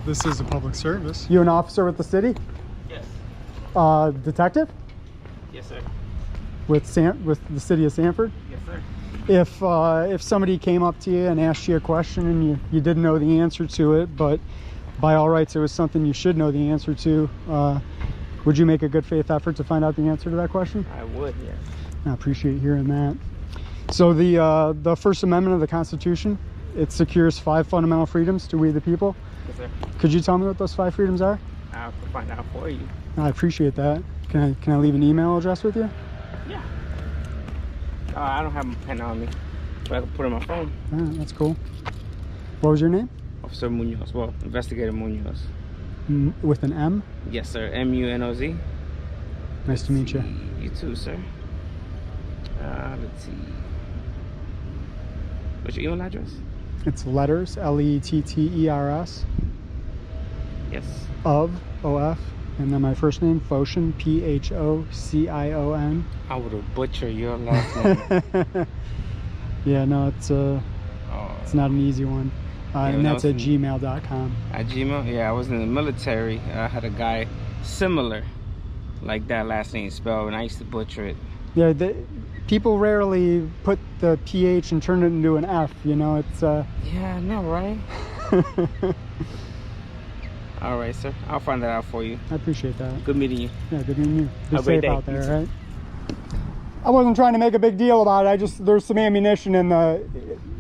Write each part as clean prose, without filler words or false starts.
This is a public service. You an officer with the city? Yes. Detective? Yes, sir. With the city of Sanford? Yes, sir. If somebody came up to you and asked you a question and you didn't know the answer to it, but by all rights it was something you should know the answer to, would you make a good faith effort to find out the answer to that question? I would, yes. I appreciate hearing that. So the First Amendment of the Constitution, it secures 5 fundamental freedoms to we the people. Yes, sir. Could you tell me what those 5 freedoms are? I'll find out for you. I appreciate that. Can I leave an email address with you? Yeah. I don't have my pen on me, but I can put it on my phone. That's cool. What was your name? Officer Munoz. Well, Investigator Munoz. With an M? Yes, sir. M-U-N-O-Z. Nice to meet you. You too, sir. Let's see. What's your email address? It's letters, L-E-T-T-E-R-S. Yes. Of, O-F. And then my first name, Phocion, P-H-O-C-I-O-N. I would have butchered your last name. Yeah, no, it's not an easy one. And that's at gmail.com. At Gmail? Yeah, I was in the military. I had a guy similar, like that last name spelled, and I used to butcher it. Yeah, people rarely put the PH and turn it into an F, you know, it's... Yeah, I know, right? All right, sir. I'll find that out for you. I appreciate that. Good meeting you. Yeah, good meeting you. Be Have a great safe day. out there, right? I wasn't trying to make a big deal about it. There's some ammunition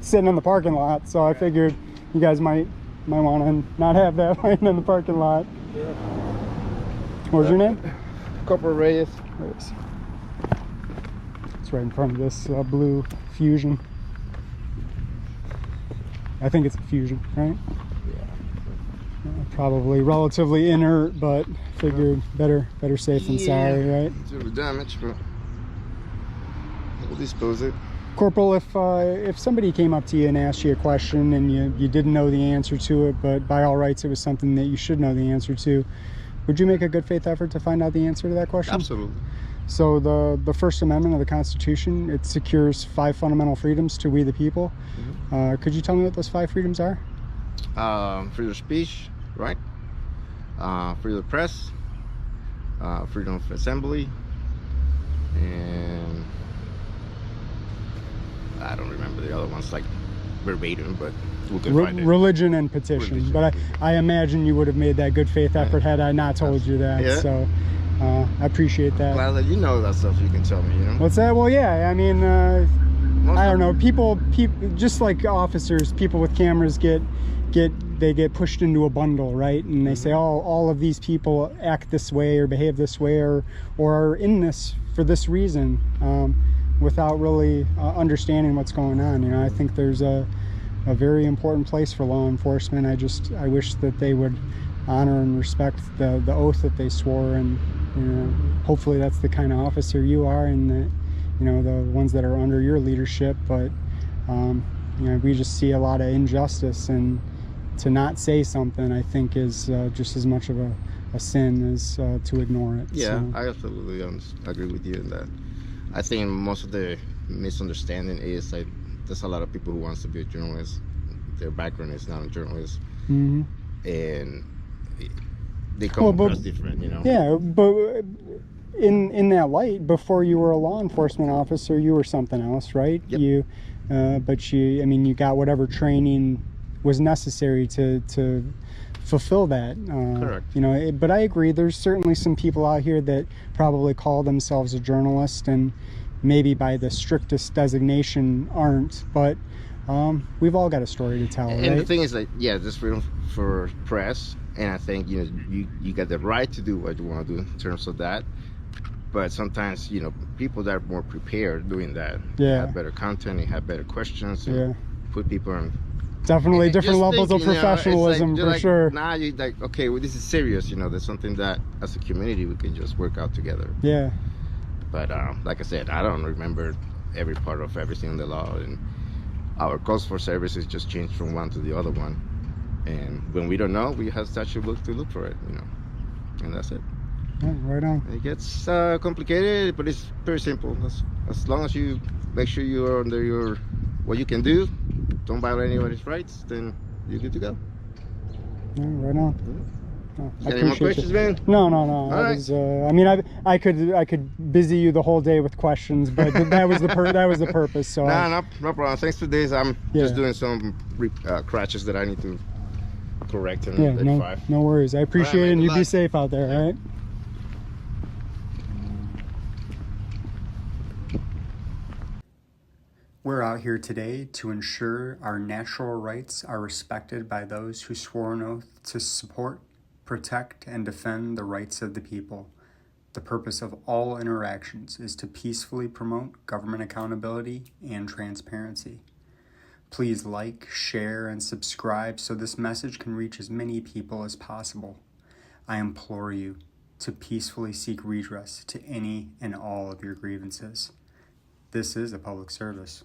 sitting in the parking lot, so I figured you guys might want to not have that laying in the parking lot. Yeah. What was your name? Corporal Reyes. Reyes. It's right in front of this blue Fusion. I think it's a Fusion, right? Probably relatively inert, but figured better safe than sorry, right? It's a little damage, but we'll dispose it. Corporal, if somebody came up to you and asked you a question and you didn't know the answer to it, but by all rights it was something that you should know the answer to, would you make a good faith effort to find out the answer to that question? Absolutely. So the First Amendment of the Constitution, it secures 5 fundamental freedoms to we the people. Mm-hmm. Could you tell me what those 5 freedoms are? Freedom of speech, right? Freedom of press, freedom of assembly, and I don't remember the other ones like verbatim, but we can find it. Religion and petition. Religion. But I imagine you would have made that good faith effort had I not told you that. Yeah. So I appreciate that. Glad that you know that stuff. You can tell me, you know. What's that? Well, yeah. I mean, I don't know. People, just like officers, people with cameras get pushed into a bundle, right? And they say, oh, all of these people act this way or behave this way or are in this for this reason, without really understanding what's going on. You know, I think there's a very important place for law enforcement. I wish that they would honor and respect the oath that they swore, and you know, hopefully that's the kind of officer you are, and that, you know, the ones that are under your leadership. But you know, we just see a lot of injustice, and to not say something, I think, is just as much of a sin as to ignore it. Yeah, so. I absolutely agree with you in that. I think most of the misunderstanding is like there's a lot of people who wants to be a journalist. Their background is not a journalist, and they come across different, you know. Yeah, but in that light, before you were a law enforcement officer, you were something else, right? Yep. But I mean, you got whatever training was necessary to fulfill that. Correct. You know, but I agree. There's certainly some people out here that probably call themselves a journalist, and maybe by the strictest designation aren't. But we've all got a story to tell, and right? the thing is that, yeah, there's freedom for press, and I think, you know, you got the right to do what you want to do in terms of that. But sometimes, you know, people that are more prepared doing that have better content and have better questions, and put people on. Definitely different Just levels thinking, of professionalism, you know, for sure. Now you're like, okay, well, this is serious, you know, there's something that as a community we can just work out together. Yeah. But like I said, I don't remember every part of everything in the law, and our calls for services just changed from one to the other one. And when we don't know, we have statute book to look for it, you know, and that's it. Yeah, right on. It gets complicated, but it's very simple. As long as you make sure you're under what you can do, don't violate anybody's rights, then you're good to go. Yeah, right on. Oh, I Any more appreciate questions, you. man? No. All I right. was. I mean, I could busy you the whole day with questions, but that was the purpose. So. No problem. Thanks for this. I'm Yeah. just doing some crutches that I need to correct and Yeah. rectify. No worries. I appreciate it, and you be luck. safe out there. All right. We're out here today to ensure our natural rights are respected by those who swore an oath to support, protect, and defend the rights of the people. The purpose of all interactions is to peacefully promote government accountability and transparency. Please like, share, and subscribe so this message can reach as many people as possible. I implore you to peacefully seek redress to any and all of your grievances. This is a public service.